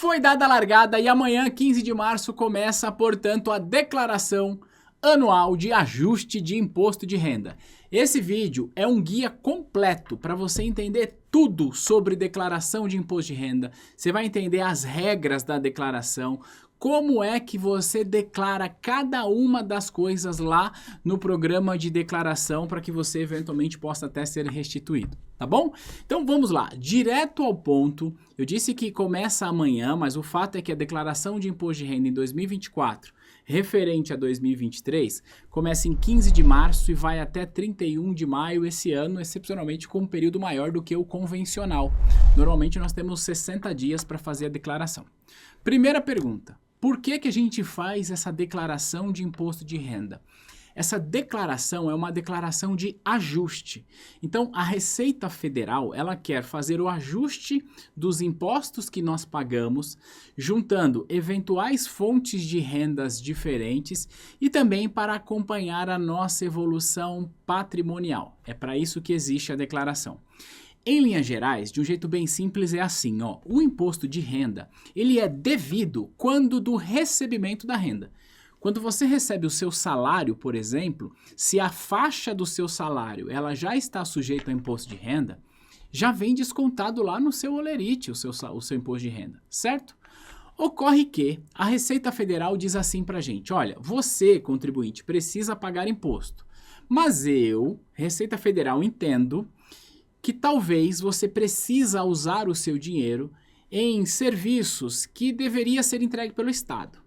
Foi dada a largada e amanhã, 15 de março, começa, portanto, a declaração anual de ajuste de imposto de renda. Esse vídeo é um guia completo para você entender tudo sobre declaração de imposto de renda. Você vai entender as regras da declaração, como é que você declara cada uma das coisas lá no programa de declaração para que você eventualmente possa até ser restituído, tá bom? Então vamos lá, direto ao ponto. Eu disse que começa amanhã, mas o fato é que a declaração de imposto de renda em 2024, referente a 2023, começa em 15 de março e vai até 31 de maio esse ano, excepcionalmente com um período maior do que o convencional. Normalmente nós temos 60 dias para fazer a declaração. Primeira pergunta. Por que a gente faz essa declaração de imposto de renda? Essa declaração é uma declaração de ajuste. Então, a Receita Federal, ela quer fazer o ajuste dos impostos que nós pagamos, juntando eventuais fontes de rendas diferentes e também para acompanhar a nossa evolução patrimonial. É para isso que existe a declaração. Em linhas gerais, de um jeito bem simples, é assim, ó, o imposto de renda, ele é devido quando do recebimento da renda. Quando você recebe o seu salário, por exemplo, se a faixa do seu salário ela já está sujeita ao imposto de renda, já vem descontado lá no seu holerite o seu imposto de renda, certo? Ocorre que a Receita Federal diz assim pra gente, olha, você, contribuinte, precisa pagar imposto, mas eu, Receita Federal, entendo que talvez você precisa usar o seu dinheiro em serviços que deveria ser entregue pelo Estado.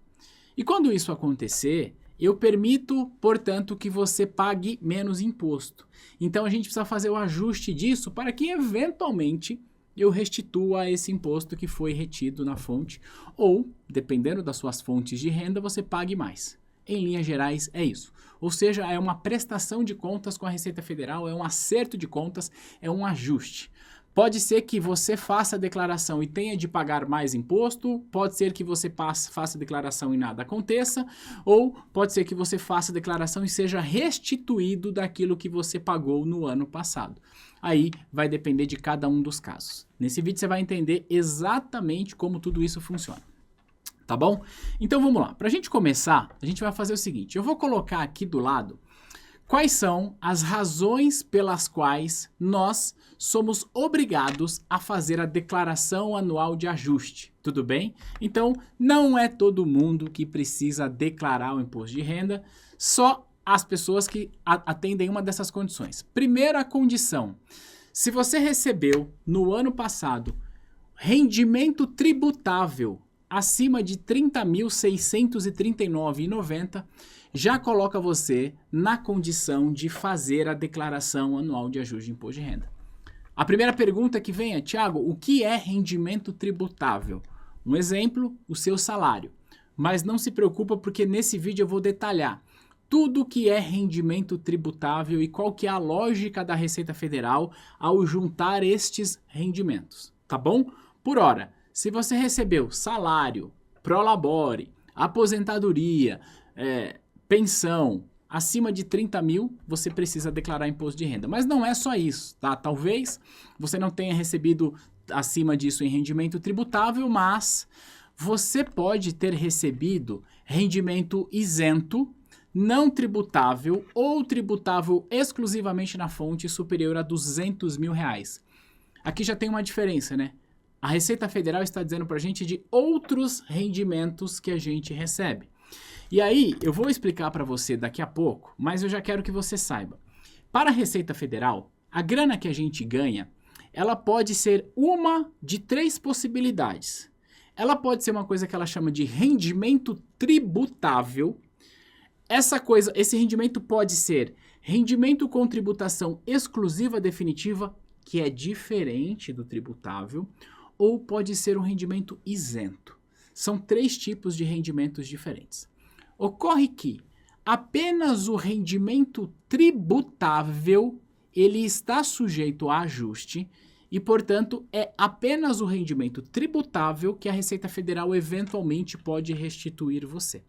E quando isso acontecer, eu permito, portanto, que você pague menos imposto. Então a gente precisa fazer o ajuste disso para que eventualmente eu restitua esse imposto que foi retido na fonte ou, dependendo das suas fontes de renda, você pague mais. Em linhas gerais, é isso. Ou seja, é uma prestação de contas com a Receita Federal, é um acerto de contas, é um ajuste. Pode ser que você faça a declaração e tenha de pagar mais imposto, pode ser que você faça a declaração e nada aconteça, ou pode ser que você faça a declaração e seja restituído daquilo que você pagou no ano passado. Aí vai depender de cada um dos casos. Nesse vídeo você vai entender exatamente como tudo isso funciona. Tá bom? Então vamos lá. Para a gente começar, a gente vai fazer o seguinte. Eu vou colocar aqui do lado quais são as razões pelas quais nós somos obrigados a fazer a declaração anual de ajuste. Tudo bem? Então não é todo mundo que precisa declarar o imposto de renda, só as pessoas que atendem uma dessas condições. Primeira condição, se você recebeu no ano passado rendimento tributável acima de R$ 30.639,90, já coloca você na condição de fazer a declaração anual de ajuste de imposto de renda. A primeira pergunta que vem é, Tiago, o que é rendimento tributável? Um exemplo, o seu salário. Mas não se preocupa porque nesse vídeo eu vou detalhar tudo que é rendimento tributável e qual que é a lógica da Receita Federal ao juntar estes rendimentos, tá bom? Por hora, se você recebeu salário, prolabore, aposentadoria, pensão, acima de 30 mil, você precisa declarar imposto de renda. Mas não é só isso, tá? Talvez você não tenha recebido acima disso em rendimento tributável, mas você pode ter recebido rendimento isento, não tributável ou tributável exclusivamente na fonte superior a R$ 200 mil. Aqui já tem uma diferença, né? A Receita Federal está dizendo para a gente de outros rendimentos que a gente recebe. E aí, eu vou explicar para você daqui a pouco, mas eu já quero que você saiba. Para a Receita Federal, a grana que a gente ganha, ela pode ser uma de três possibilidades. Ela pode ser uma coisa que ela chama de rendimento tributável. Esse rendimento pode ser rendimento com tributação exclusiva definitiva, que é diferente do tributável, ou pode ser um rendimento isento. São três tipos de rendimentos diferentes. Ocorre que apenas o rendimento tributável, ele está sujeito a ajuste e, portanto, é apenas o rendimento tributável que a Receita Federal eventualmente pode restituir você.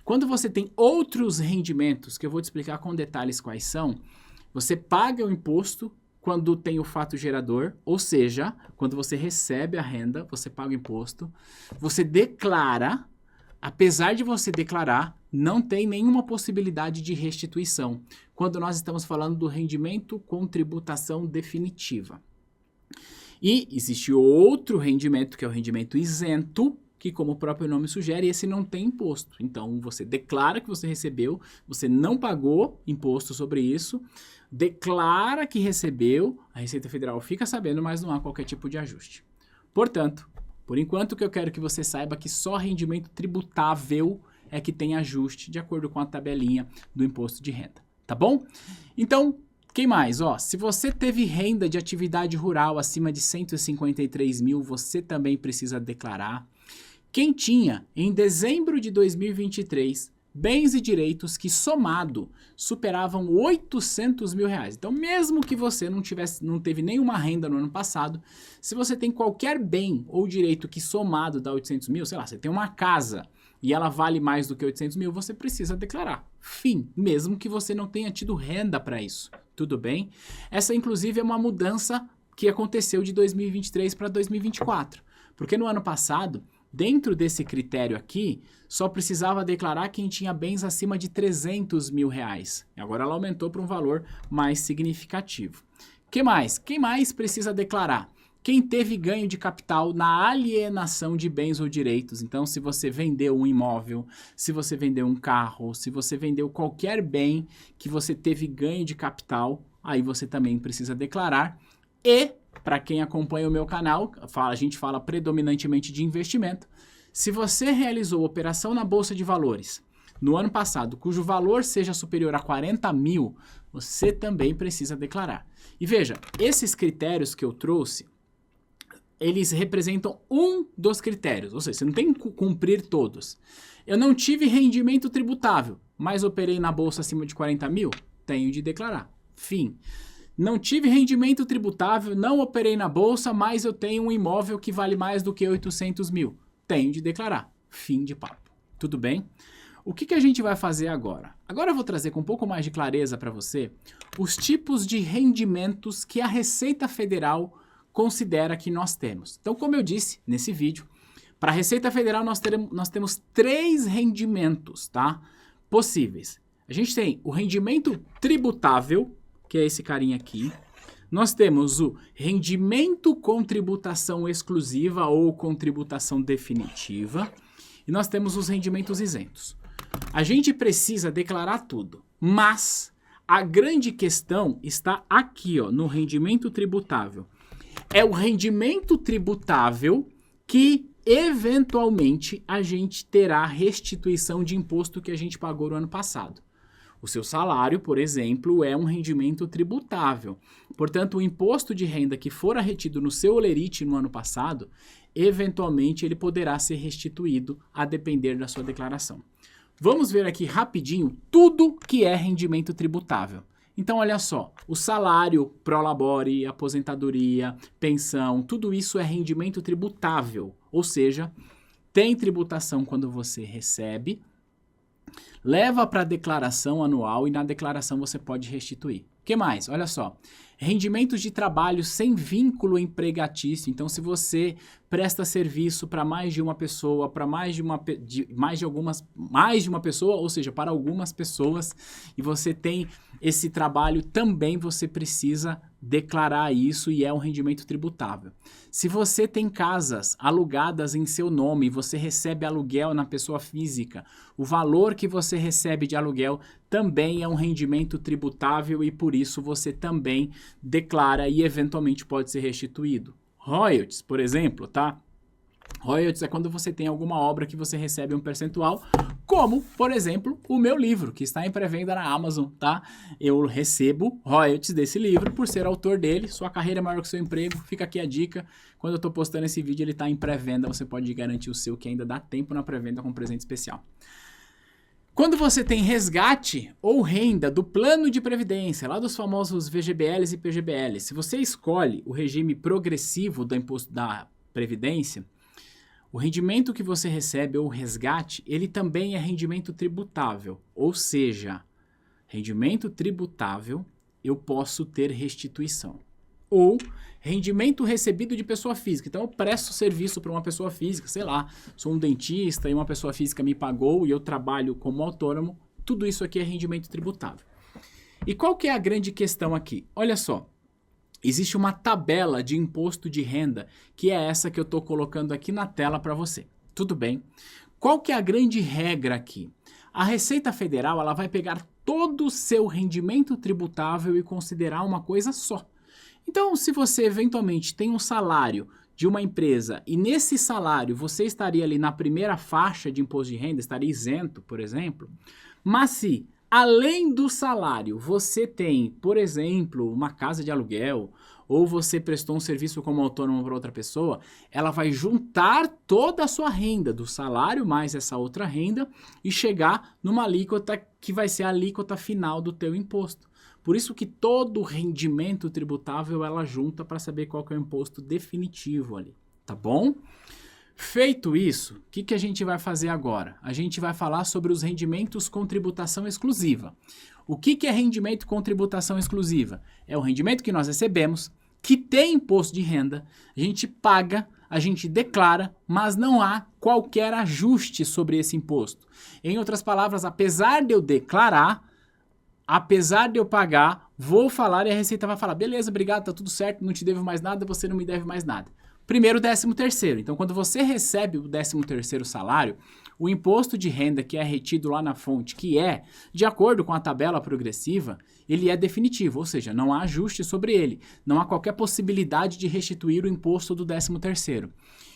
Quando você tem outros rendimentos, que eu vou te explicar com detalhes quais são, você paga o imposto quando tem o fato gerador, ou seja, quando você recebe a renda, você paga o imposto, você declara, apesar de você declarar, não tem nenhuma possibilidade de restituição, quando nós estamos falando do rendimento com tributação definitiva. E existe outro rendimento, que é o rendimento isento, que como o próprio nome sugere, esse não tem imposto. Então, você declara que você recebeu, você não pagou imposto sobre isso, declara que recebeu, a Receita Federal fica sabendo, mas não há qualquer tipo de ajuste. Portanto, por enquanto, o que eu quero que você saiba é que só rendimento tributável é que tem ajuste, de acordo com a tabelinha do imposto de renda, tá bom? Então, quem mais? Ó, se você teve renda de atividade rural acima de 153 mil, você também precisa declarar. Quem tinha, em dezembro de 2023, bens e direitos que somado superavam 800 mil reais. Então, mesmo que você não teve nenhuma renda no ano passado, se você tem qualquer bem ou direito que somado dá 800 mil, sei lá, você tem uma casa e ela vale mais do que 800 mil, você precisa declarar. Fim, mesmo que você não tenha tido renda para isso. Tudo bem? Essa, inclusive, é uma mudança que aconteceu de 2023 para 2024. Porque no ano passado, dentro desse critério aqui, só precisava declarar quem tinha bens acima de 300 mil reais. E agora ela aumentou para um valor mais significativo. Que mais? Quem mais precisa declarar? Quem teve ganho de capital na alienação de bens ou direitos. Então, se você vendeu um imóvel, se você vendeu um carro, se você vendeu qualquer bem que você teve ganho de capital, aí você também precisa declarar. E, para quem acompanha o meu canal, a gente fala predominantemente de investimento. Se você realizou operação na Bolsa de Valores no ano passado, cujo valor seja superior a 40 mil, você também precisa declarar. E veja, esses critérios que eu trouxe, eles representam um dos critérios, ou seja, você não tem que cumprir todos. Eu não tive rendimento tributável, mas operei na bolsa acima de 40 mil, tenho de declarar. Fim. Não tive rendimento tributável, não operei na bolsa, mas eu tenho um imóvel que vale mais do que 800 mil, tenho de declarar. Fim de papo. Tudo bem? O que a gente vai fazer agora? Agora eu vou trazer com um pouco mais de clareza para você os tipos de rendimentos que a Receita Federal considera que nós temos. Então, como eu disse nesse vídeo, para a Receita Federal nós temos 3 rendimentos, tá? Possíveis. A gente tem o rendimento tributável, que é esse carinha aqui. Nós temos o rendimento com tributação exclusiva ou com tributação definitiva. E nós temos os rendimentos isentos. A gente precisa declarar tudo, mas a grande questão está aqui, ó, no rendimento tributável. É o rendimento tributável que, eventualmente, a gente terá restituição de imposto que a gente pagou no ano passado. O seu salário, por exemplo, é um rendimento tributável. Portanto, o imposto de renda que fora retido no seu olerite no ano passado, eventualmente ele poderá ser restituído a depender da sua declaração. Vamos ver aqui rapidinho tudo que é rendimento tributável. Então, olha só, o salário, prolabore, aposentadoria, pensão, tudo isso é rendimento tributável, ou seja, tem tributação quando você recebe, leva para a declaração anual e na declaração você pode restituir. O que mais? Olha só, rendimentos de trabalho sem vínculo empregatício. Então, se você presta serviço para mais de uma pessoa, para mais de uma pessoa, ou seja, para algumas pessoas, e você tem esse trabalho, também você precisa declarar isso e é um rendimento tributável. Se você tem casas alugadas em seu nome e você recebe aluguel na pessoa física, o valor que você recebe de aluguel também é um rendimento tributável e por isso você também declara e eventualmente pode ser restituído. Royalties, por exemplo, tá? Royalties é quando você tem alguma obra que você recebe um percentual, como, por exemplo, o meu livro, que está em pré-venda na Amazon, tá? Eu recebo royalties desse livro por ser autor dele, sua carreira é maior que seu emprego, fica aqui a dica. Quando eu estou postando esse vídeo, ele está em pré-venda, você pode garantir o seu, que ainda dá tempo na pré-venda com presente especial. Quando você tem resgate ou renda do plano de previdência, lá dos famosos VGBLs e PGBLs, se você escolhe o regime progressivo do imposto da previdência, o rendimento que você recebe ou resgate, ele também é rendimento tributável. Ou seja, rendimento tributável, eu posso ter restituição. ou rendimento recebido de pessoa física. Então eu presto serviço para uma pessoa física, sei lá, sou um dentista e uma pessoa física me pagou e eu trabalho como autônomo, tudo isso aqui é rendimento tributável. E qual que é a grande questão aqui? Olha só, existe uma tabela de imposto de renda, que é essa que eu estou colocando aqui na tela para você. Tudo bem? Qual que é a grande regra aqui? A Receita Federal ela vai pegar todo o seu rendimento tributável e considerar uma coisa só. Então, se você eventualmente tem um salário de uma empresa e nesse salário você estaria ali na primeira faixa de imposto de renda, estaria isento, por exemplo, mas se além do salário você tem, por exemplo, uma casa de aluguel ou você prestou um serviço como autônomo para outra pessoa, ela vai juntar toda a sua renda do salário mais essa outra renda e chegar numa alíquota que vai ser a alíquota final do teu imposto. Por isso que todo rendimento tributável ela junta para saber qual que é o imposto definitivo ali, tá bom? Feito isso, o que a gente vai fazer agora? A gente vai falar sobre os rendimentos com tributação exclusiva. O que é rendimento com tributação exclusiva? É o rendimento que nós recebemos, que tem imposto de renda, a gente paga, a gente declara, mas não há qualquer ajuste sobre esse imposto. Em outras palavras, apesar de eu declarar, apesar de eu pagar, vou falar e a Receita vai falar, beleza, obrigado, tá tudo certo, não te devo mais nada, você não me deve mais nada. Primeiro, o 13º. Então, quando você recebe o 13º salário, o imposto de renda que é retido lá na fonte, que é de acordo com a tabela progressiva, ele é definitivo, ou seja, não há ajuste sobre ele. Não há qualquer possibilidade de restituir o imposto do 13º.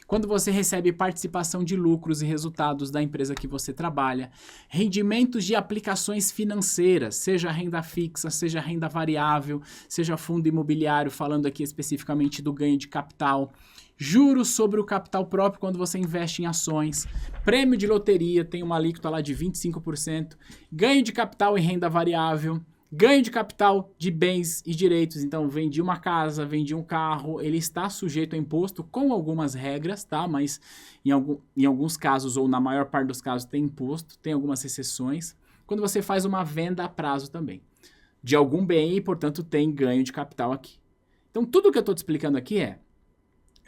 Quando você recebe participação de lucros e resultados da empresa que você trabalha, rendimentos de aplicações financeiras, seja renda fixa, seja renda variável, seja fundo imobiliário, falando aqui especificamente do ganho de capital, juros sobre o capital próprio quando você investe em ações, prêmio de loteria tem uma alíquota lá de 25%, ganho de capital em renda variável, ganho de capital de bens e direitos, então vendi uma casa, vendi um carro, ele está sujeito a imposto com algumas regras, tá? Mas em alguns casos, ou na maior parte dos casos, tem imposto, tem algumas exceções. Quando você faz uma venda a prazo também, de algum bem e, portanto, tem ganho de capital aqui. Então, tudo que eu estou te explicando aqui é,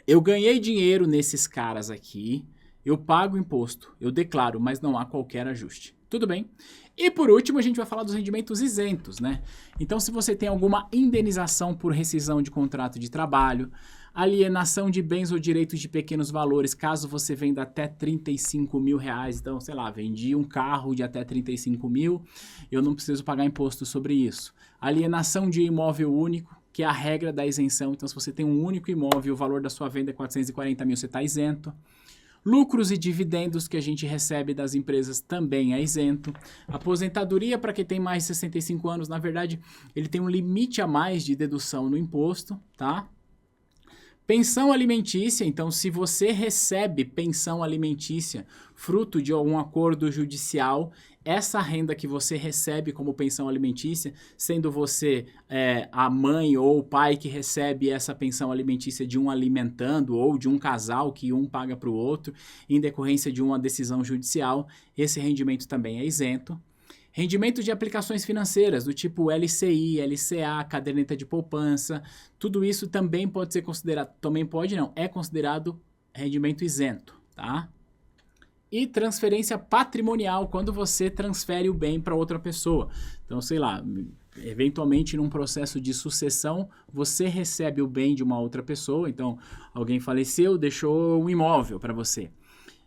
eu ganhei dinheiro nesses caras aqui, eu pago imposto, eu declaro, mas não há qualquer ajuste. Tudo bem? E por último, a gente vai falar dos rendimentos isentos, né? Então, se você tem alguma indenização por rescisão de contrato de trabalho, alienação de bens ou direitos de pequenos valores, caso você venda até 35 mil reais, então, sei lá, vendi um carro de até 35 mil, eu não preciso pagar imposto sobre isso. Alienação de imóvel único, que é a regra da isenção, então se você tem um único imóvel, o valor da sua venda é 440 mil, você está isento. Lucros e dividendos que a gente recebe das empresas também é isento. Aposentadoria para quem tem mais de 65 anos, na verdade, ele tem um limite a mais de dedução no imposto, tá? Pensão alimentícia, então se você recebe pensão alimentícia fruto de algum acordo judicial, essa renda que você recebe como pensão alimentícia, sendo você a mãe ou o pai que recebe essa pensão alimentícia de um alimentando ou de um casal que um paga para o outro, em decorrência de uma decisão judicial, esse rendimento também é isento. Rendimento de aplicações financeiras, do tipo LCI, LCA, caderneta de poupança, tudo isso também pode ser considerado, também pode não, é considerado rendimento isento, tá? E transferência patrimonial, quando você transfere o bem para outra pessoa. Então, sei lá, eventualmente num processo de sucessão, você recebe o bem de uma outra pessoa, então alguém faleceu, deixou um imóvel para você.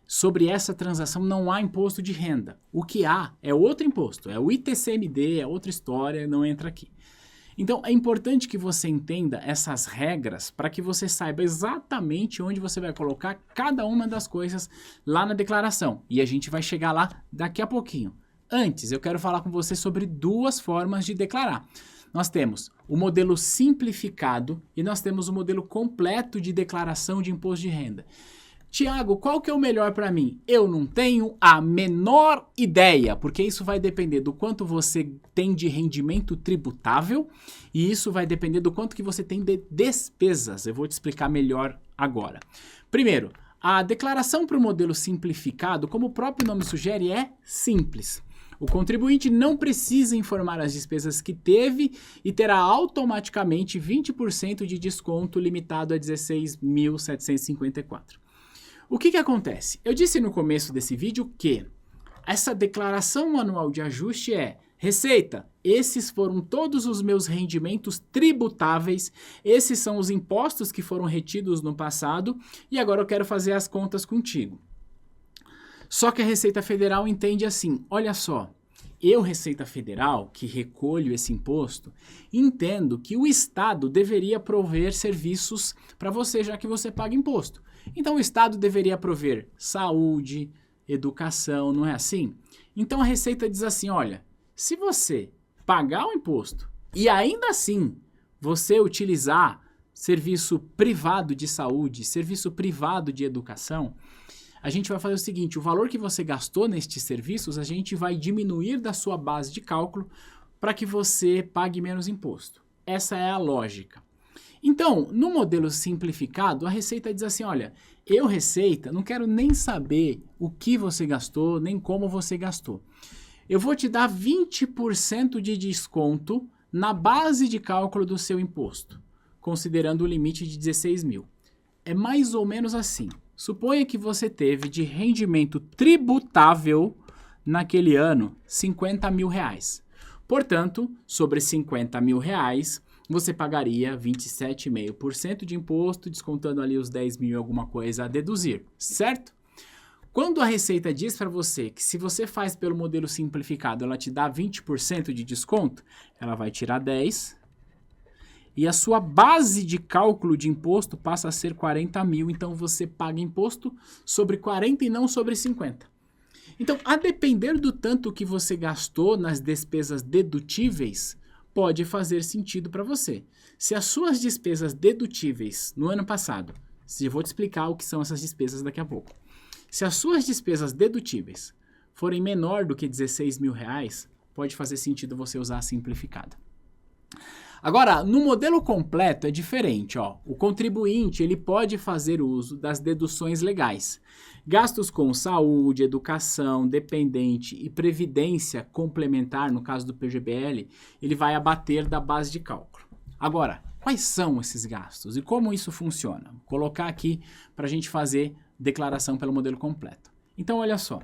Sobre essa transação não há imposto de renda. O que há é outro imposto, é o ITCMD, é outra história, não entra aqui. Então é importante que você entenda essas regras para que você saiba exatamente onde você vai colocar cada uma das coisas lá na declaração. E a gente vai chegar lá daqui a pouquinho. Antes, eu quero falar com você sobre duas formas de declarar. Nós temos o modelo simplificado e nós temos o modelo completo de declaração de imposto de renda. Tiago, qual que é o melhor para mim? Eu não tenho a menor ideia, porque isso vai depender do quanto você tem de rendimento tributável e isso vai depender do quanto que você tem de despesas. Eu vou te explicar melhor agora. Primeiro, A declaração para o modelo simplificado, como o próprio nome sugere, é simples. O contribuinte não precisa informar as despesas que teve e terá automaticamente 20% de desconto limitado a R$ 16.754. O que acontece? Eu disse no começo desse vídeo que essa declaração anual de ajuste é: Receita, esses foram todos os meus rendimentos tributáveis, esses são os impostos que foram retidos no passado e agora eu quero fazer as contas contigo. Só que a Receita Federal entende assim: olha só, eu, Receita Federal, que recolho esse imposto, entendo que o Estado deveria prover serviços para você, já que você paga imposto. Então o Estado deveria prover saúde, educação, não é assim? Então a Receita diz assim: olha, se você pagar o imposto e ainda assim você utilizar serviço privado de saúde, serviço privado de educação, a gente vai fazer o seguinte: o valor que você gastou nestes serviços, a gente vai diminuir da sua base de cálculo para que você pague menos imposto. Essa é a lógica. Então, no modelo simplificado, a Receita diz assim: olha, eu, Receita, não quero nem saber o que você gastou, nem como você gastou. Eu vou te dar 20% de desconto na base de cálculo do seu imposto, considerando o limite de 16 mil. É mais ou menos assim. Suponha que você teve de rendimento tributável naquele ano 50 mil reais. Portanto, sobre 50 mil reais, você pagaria 27,5% de imposto, descontando ali os 10 mil e alguma coisa a deduzir, certo? Quando a Receita diz para você que se você faz pelo modelo simplificado, ela te dá 20% de desconto, ela vai tirar 10 e a sua base de cálculo de imposto passa a ser 40 mil, então você paga imposto sobre 40 e não sobre 50. Então, a depender do tanto que você gastou nas despesas dedutíveis, pode fazer sentido para você. Se as suas despesas dedutíveis no ano passado, eu vou te explicar o que são essas despesas daqui a pouco. Se as suas despesas dedutíveis forem menor do que 16 mil reais, pode fazer sentido você usar a simplificada. Agora, no modelo completo é diferente, ó. O contribuinte, ele pode fazer uso das deduções legais. Gastos com saúde, educação, dependente e previdência complementar, no caso do PGBL, ele vai abater da base de cálculo. Agora, quais são esses gastos e como isso funciona? Vou colocar aqui para a gente fazer declaração pelo modelo completo. Então, olha só.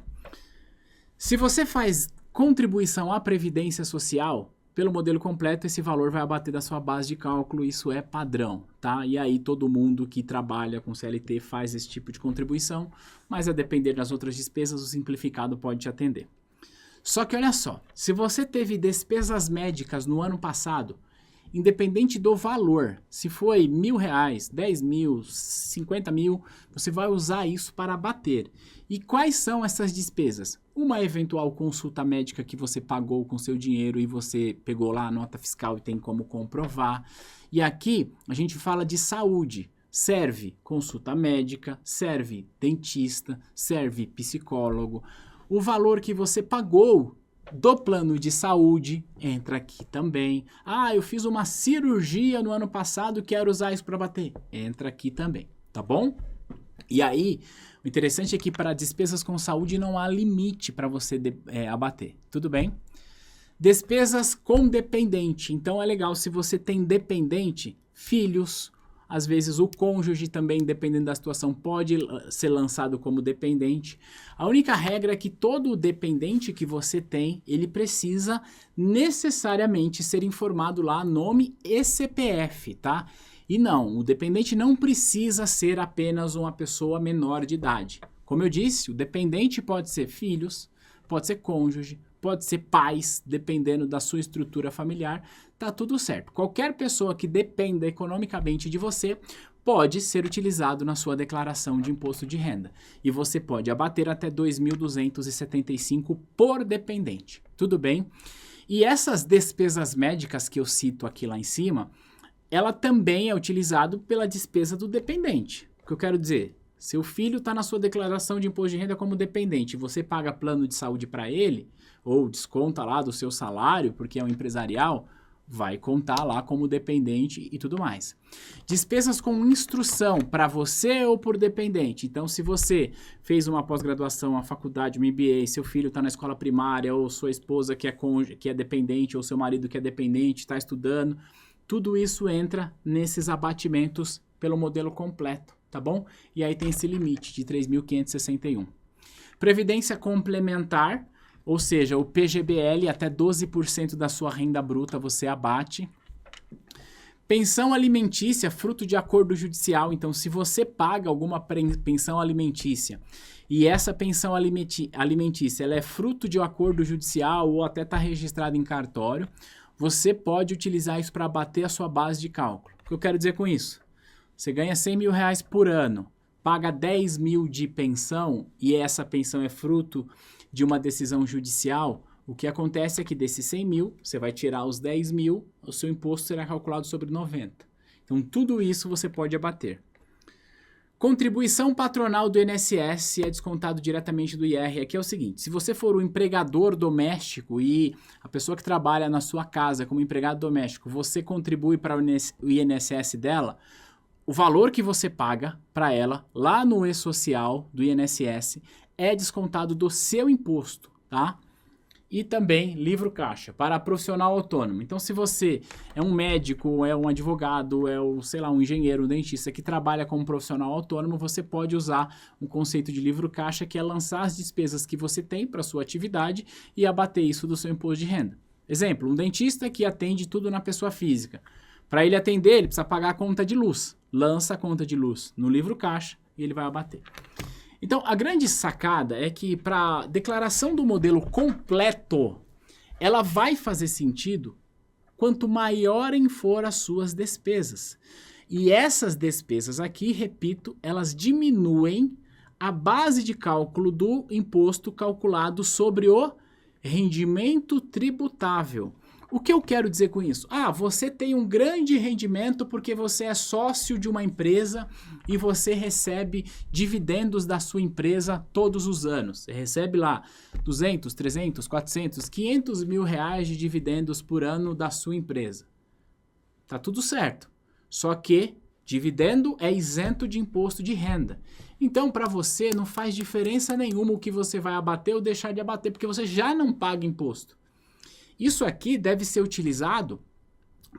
Se você faz contribuição à Previdência Social, pelo modelo completo, esse valor vai abater da sua base de cálculo, isso é padrão, tá? E aí todo mundo que trabalha com CLT faz esse tipo de contribuição, mas a depender das outras despesas, o simplificado pode te atender. Só que olha só, se você teve despesas médicas no ano passado, independente do valor, se foi R$1.000, 10 mil, 50 mil, você vai usar isso para abater. E quais são essas despesas? Uma eventual consulta médica que você pagou com seu dinheiro e você pegou lá a nota fiscal e tem como comprovar. E aqui a gente fala de saúde. Serve consulta médica, serve dentista, serve psicólogo. O valor que você pagou do plano de saúde entra aqui também. Ah, eu fiz uma cirurgia no ano passado, quero usar isso para bater. Entra aqui também, tá bom? E aí, o interessante é que para despesas com saúde não há limite para você abater, tudo bem? Despesas com dependente. Então é legal se você tem dependente, filhos, às vezes o cônjuge também, dependendo da situação, pode ser lançado como dependente. A única regra é que todo dependente que você tem, ele precisa necessariamente ser informado lá nome e CPF, tá? E não, o dependente não precisa ser apenas uma pessoa menor de idade. Como eu disse, o dependente pode ser filhos, pode ser cônjuge, pode ser pais, dependendo da sua estrutura familiar, tá tudo certo. Qualquer pessoa que dependa economicamente de você pode ser utilizado na sua declaração de imposto de renda. E você pode abater até R$ 2.275 por dependente. Tudo bem? E essas despesas médicas que eu cito aqui lá em cima, ela também é utilizada pela despesa do dependente. O que eu quero dizer? Seu filho está na sua declaração de imposto de renda como dependente, você paga plano de saúde para ele, ou desconta lá do seu salário, porque é um empresarial, vai contar lá como dependente e tudo mais. Despesas com instrução para você ou por dependente. Então, se você fez uma pós-graduação, uma faculdade, um MBA, seu filho está na escola primária, ou sua esposa que é dependente, ou seu marido que é dependente, está estudando, tudo isso entra nesses abatimentos pelo modelo completo, tá bom? E aí tem esse limite de 3.561. Previdência complementar, ou seja, o PGBL, até 12% da sua renda bruta você abate. Pensão alimentícia, fruto de acordo judicial. Então, se você paga alguma pensão alimentícia e essa pensão alimentícia ela é fruto de um acordo judicial ou até está registrada em cartório, você pode utilizar isso para abater a sua base de cálculo. O que eu quero dizer com isso? Você ganha R$100.000 por ano, paga 10 mil de pensão e essa pensão é fruto de uma decisão judicial, o que acontece é que desses 100 mil, você vai tirar os 10 mil, o seu imposto será calculado sobre 90. Então, tudo isso você pode abater. Contribuição patronal do INSS é descontado diretamente do IR. Aqui é o seguinte, se você for um empregador doméstico e a pessoa que trabalha na sua casa como empregado doméstico, você contribui para o INSS dela, o valor que você paga para ela lá no e-social do INSS é descontado do seu imposto, tá? E também livro caixa para profissional autônomo. Então, se você é um médico, é um advogado, é um engenheiro, um dentista que trabalha como profissional autônomo, você pode usar um conceito de livro caixa que é lançar as despesas que você tem para sua atividade e abater isso do seu imposto de renda. Exemplo, um dentista que atende tudo na pessoa física. Para ele atender, ele precisa pagar a conta de luz. Lança a conta de luz no livro caixa e ele vai abater. Então, a grande sacada é que para a declaração do modelo completo, ela vai fazer sentido quanto maiorem for as suas despesas. E essas despesas aqui, repito, elas diminuem a base de cálculo do imposto calculado sobre o rendimento tributável. O que eu quero dizer com isso? Você tem um grande rendimento porque você é sócio de uma empresa e você recebe dividendos da sua empresa todos os anos. Você recebe lá 200, 300, 400, 500 mil reais de dividendos por ano da sua empresa. Tá tudo certo. Só que dividendo é isento de imposto de renda. Então, para você não faz diferença nenhuma o que você vai abater ou deixar de abater, porque você já não paga imposto. Isso aqui deve ser utilizado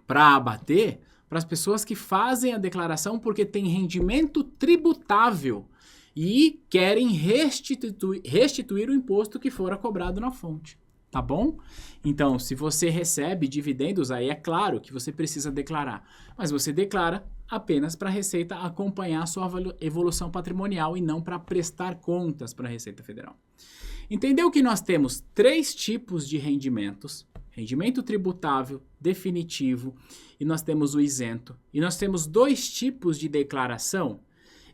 para abater para as pessoas que fazem a declaração porque tem rendimento tributável e querem restituir o imposto que fora cobrado na fonte. Tá bom? Então, se você recebe dividendos, aí é claro que você precisa declarar. Mas você declara apenas para a Receita acompanhar a sua evolução patrimonial e não para prestar contas para a Receita Federal. Entendeu que nós temos 3 tipos de rendimentos: rendimento tributável, definitivo, e nós temos o isento. E nós temos 2 tipos de declaração,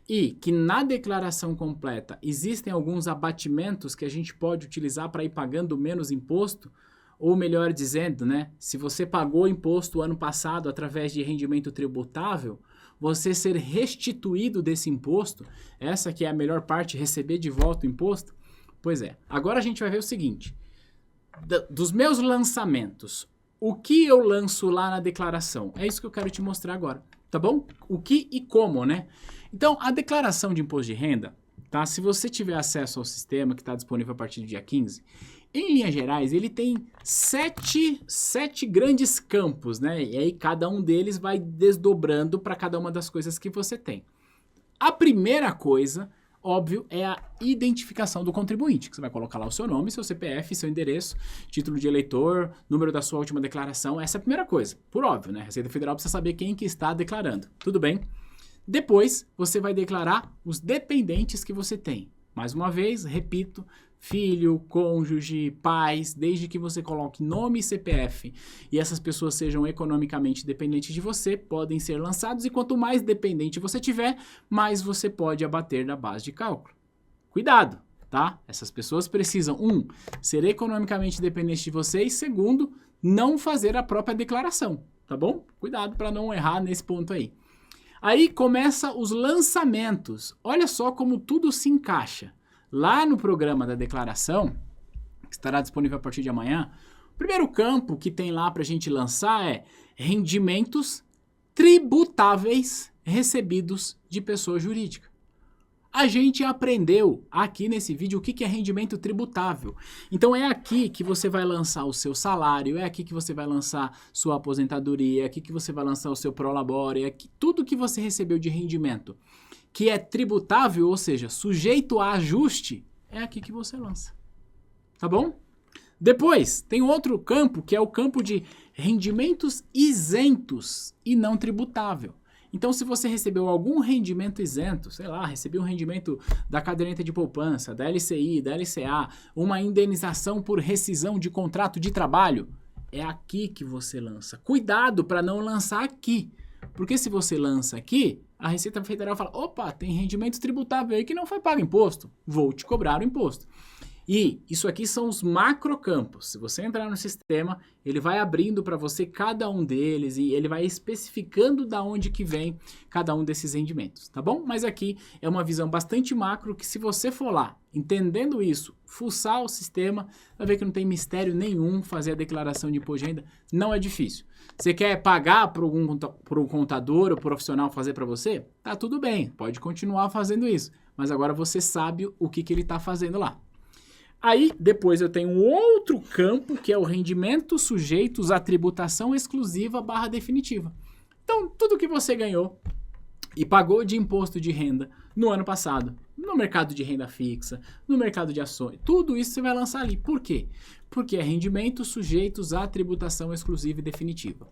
e que na declaração completa existem alguns abatimentos que a gente pode utilizar para ir pagando menos imposto, ou melhor dizendo, né, se você pagou imposto o ano passado através de rendimento tributável, você ser restituído desse imposto, essa que é a melhor parte, receber de volta o imposto. Pois é, agora a gente vai ver o seguinte, dos meus lançamentos, o que eu lanço lá na declaração? É isso que eu quero te mostrar agora, tá bom? O que e como, né? Então, a declaração de imposto de renda, tá? Se você tiver acesso ao sistema que está disponível a partir do dia 15, em linhas gerais, ele tem 7 grandes campos, né? E aí cada um deles vai desdobrando para cada uma das coisas que você tem. A primeira coisa, óbvio, é a identificação do contribuinte, que você vai colocar lá o seu nome, seu CPF, seu endereço, título de eleitor, número da sua última declaração. Essa é a primeira coisa, por óbvio, né? A Receita Federal precisa saber quem que está declarando. Tudo bem? Depois, você vai declarar os dependentes que você tem. Mais uma vez, repito, filho, cônjuge, pais, desde que você coloque nome e CPF e essas pessoas sejam economicamente dependentes de você, podem ser lançados, e quanto mais dependente você tiver, mais você pode abater da base de cálculo. Cuidado, tá? Essas pessoas precisam, 1, ser economicamente dependentes de você, e 2, não fazer a própria declaração, tá bom? Cuidado para não errar nesse ponto aí. Aí começa os lançamentos. Olha só como tudo se encaixa. Lá no programa da declaração, que estará disponível a partir de amanhã, O primeiro campo que tem lá para a gente lançar é rendimentos tributáveis recebidos de pessoa jurídica. A gente aprendeu aqui nesse vídeo o que é rendimento tributável. Então é aqui que você vai lançar o seu salário, é aqui que você vai lançar sua aposentadoria, é aqui que você vai lançar o seu prolabore, é aqui, tudo que você recebeu de rendimento que é tributável, ou seja, sujeito a ajuste, é aqui que você lança. Tá bom? Depois, tem outro campo que é o campo de rendimentos isentos e não tributável. Então, se você recebeu algum rendimento isento, sei lá, recebeu um rendimento da caderneta de poupança, da LCI, da LCA, uma indenização por rescisão de contrato de trabalho, é aqui que você lança. Cuidado para não lançar aqui, porque se você lança aqui, a Receita Federal fala, opa, tem rendimento tributável aí que não foi pago imposto, vou te cobrar o imposto. E isso aqui são os macrocampos. Se você entrar no sistema, ele vai abrindo para você cada um deles e ele vai especificando da onde que vem cada um desses rendimentos, tá bom? Mas aqui é uma visão bastante macro que se você for lá, entendendo isso, fuçar o sistema, vai ver que não tem mistério nenhum fazer a declaração de imposto de renda, não é difícil. Você quer pagar para um contador ou profissional fazer para você? Tá tudo bem, pode continuar fazendo isso, mas agora você sabe o que ele está fazendo lá. Aí, depois eu tenho um outro campo, que é o rendimento sujeitos à tributação exclusiva / definitiva. Então, tudo que você ganhou e pagou de imposto de renda no ano passado, no mercado de renda fixa, no mercado de ações, tudo isso você vai lançar ali. Por quê? Porque é rendimentos sujeitos à tributação exclusiva e definitiva.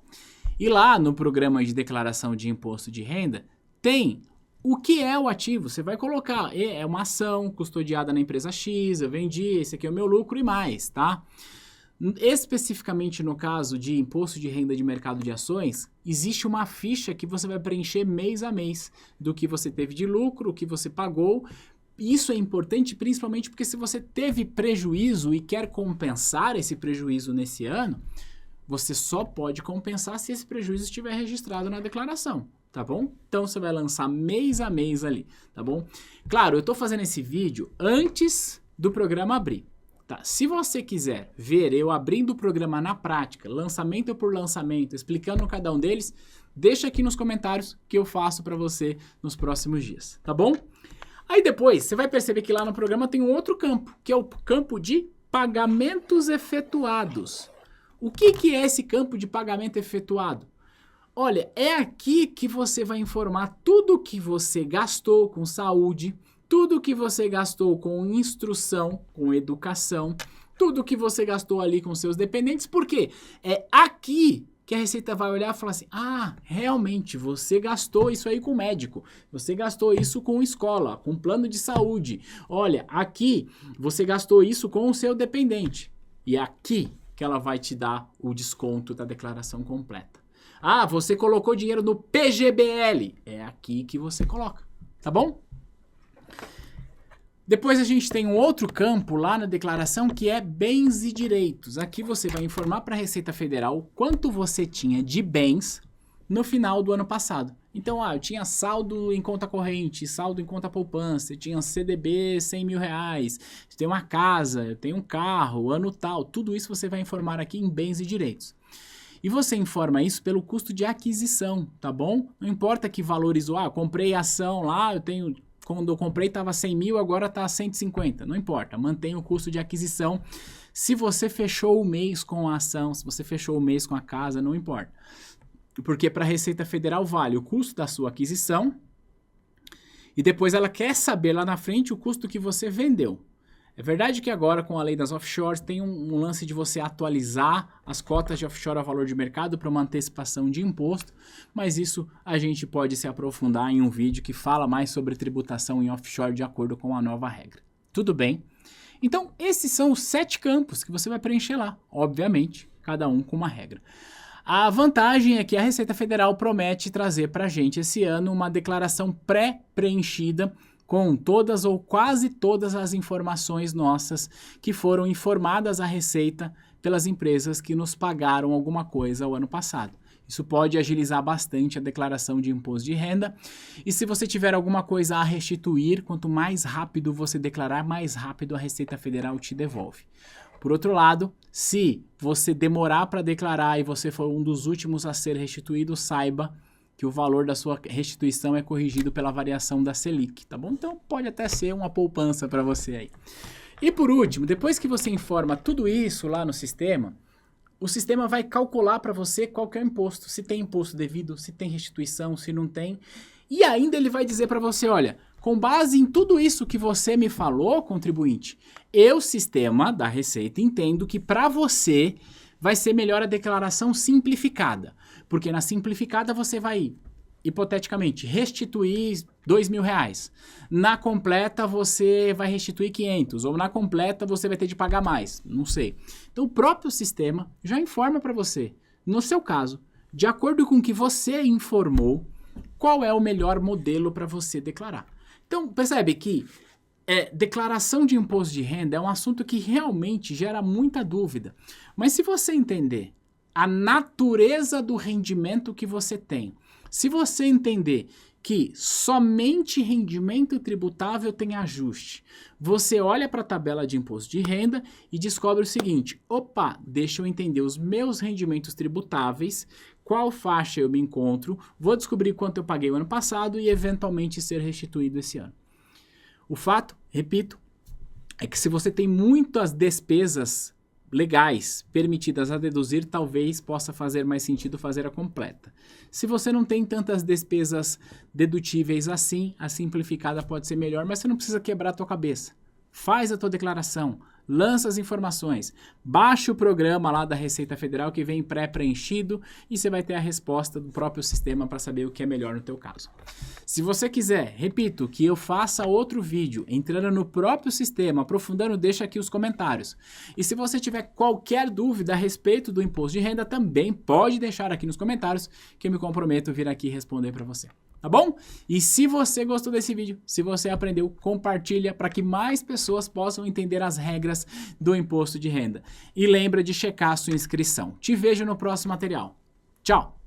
E lá no programa de declaração de imposto de renda, tem o que é o ativo. Você vai colocar, é uma ação custodiada na empresa X, eu vendi, esse aqui é o meu lucro e mais, tá? Especificamente no caso de imposto de renda de mercado de ações, existe uma ficha que você vai preencher mês a mês do que você teve de lucro, o que você pagou. Isso é importante principalmente porque se você teve prejuízo e quer compensar esse prejuízo nesse ano, você só pode compensar se esse prejuízo estiver registrado na declaração. Tá bom? Então você vai lançar mês a mês ali, tá bom? Claro, eu tô fazendo esse vídeo antes do programa abrir, tá? Se você quiser ver eu abrindo o programa na prática, lançamento por lançamento, explicando cada um deles, deixa aqui nos comentários que eu faço para você nos próximos dias, tá bom? Aí depois você vai perceber que lá no programa tem um outro campo, que é o campo de pagamentos efetuados. O que é esse campo de pagamento efetuado? Olha, é aqui que você vai informar tudo que você gastou com saúde, tudo que você gastou com instrução, com educação, tudo que você gastou ali com seus dependentes. Por quê? É aqui que a Receita vai olhar e falar assim, ah, realmente, você gastou isso aí com médico, você gastou isso com escola, com plano de saúde. Olha, aqui você gastou isso com o seu dependente. E é aqui que ela vai te dar o desconto da declaração completa. Ah, você colocou dinheiro no PGBL. É aqui que você coloca, tá bom? Depois a gente tem um outro campo lá na declaração que é bens e direitos. Aqui você vai informar para a Receita Federal quanto você tinha de bens no final do ano passado. Então, eu tinha saldo em conta corrente, saldo em conta poupança, eu tinha CDB 100 mil reais, eu tenho uma casa, eu tenho um carro, ano tal. Tudo isso você vai informar aqui em bens e direitos. E você informa isso pelo custo de aquisição, tá bom? Não importa que valorizou, eu comprei ação lá, quando eu comprei estava 100 mil, agora está 150, não importa, mantém o custo de aquisição. Se você fechou o mês com a ação, se você fechou o mês com a casa, não importa. Porque para a Receita Federal vale o custo da sua aquisição e depois ela quer saber lá na frente o custo que você vendeu. É verdade que agora com a lei das offshores tem um lance de você atualizar as cotas de offshore a valor de mercado para uma antecipação de imposto, mas isso a gente pode se aprofundar em um vídeo que fala mais sobre tributação em offshore de acordo com a nova regra. Tudo bem? Então esses são os 7 campos que você vai preencher lá, obviamente, cada um com uma regra. A vantagem é que a Receita Federal promete trazer para a gente esse ano uma declaração pré-preenchida com todas ou quase todas as informações nossas que foram informadas à Receita pelas empresas que nos pagaram alguma coisa o ano passado. Isso pode agilizar bastante a declaração de imposto de renda. E se você tiver alguma coisa a restituir, quanto mais rápido você declarar, mais rápido a Receita Federal te devolve. Por outro lado, se você demorar para declarar e você for um dos últimos a ser restituído, saiba que o valor da sua restituição é corrigido pela variação da Selic, tá bom? Então pode até ser uma poupança para você aí. E por último, depois que você informa tudo isso lá no sistema, o sistema vai calcular para você qual que é o imposto, se tem imposto devido, se tem restituição, se não tem. E ainda ele vai dizer para você, olha, com base em tudo isso que você me falou, contribuinte, eu, sistema da Receita, entendo que para você vai ser melhor a declaração simplificada. Porque na simplificada você vai, hipoteticamente, restituir R$2.000. Na completa você vai restituir 500, ou na completa você vai ter de pagar mais, não sei. Então o próprio sistema já informa para você, no seu caso, de acordo com o que você informou, qual é o melhor modelo para você declarar. Então percebe que declaração de imposto de renda é um assunto que realmente gera muita dúvida. Mas se você entender a natureza do rendimento que você tem, se você entender que somente rendimento tributável tem ajuste, você olha para a tabela de imposto de renda e descobre o seguinte, opa, deixa eu entender os meus rendimentos tributáveis, qual faixa eu me encontro, vou descobrir quanto eu paguei o ano passado e eventualmente ser restituído esse ano. O fato, repito, é que se você tem muitas despesas legais permitidas a deduzir, talvez possa fazer mais sentido fazer a completa. Se você não tem tantas despesas dedutíveis assim, a simplificada pode ser melhor, mas você não precisa quebrar a tua cabeça. Faz a tua declaração, lança as informações, baixa o programa lá da Receita Federal que vem pré-preenchido e você vai ter a resposta do próprio sistema para saber o que é melhor no teu caso. Se você quiser, repito, que eu faça outro vídeo entrando no próprio sistema, aprofundando, deixa aqui os comentários. E se você tiver qualquer dúvida a respeito do imposto de renda, também pode deixar aqui nos comentários que eu me comprometo a vir aqui responder para você. Tá bom? E se você gostou desse vídeo, se você aprendeu, compartilha para que mais pessoas possam entender as regras do imposto de renda. E lembra de checar a sua inscrição. Te vejo no próximo material. Tchau!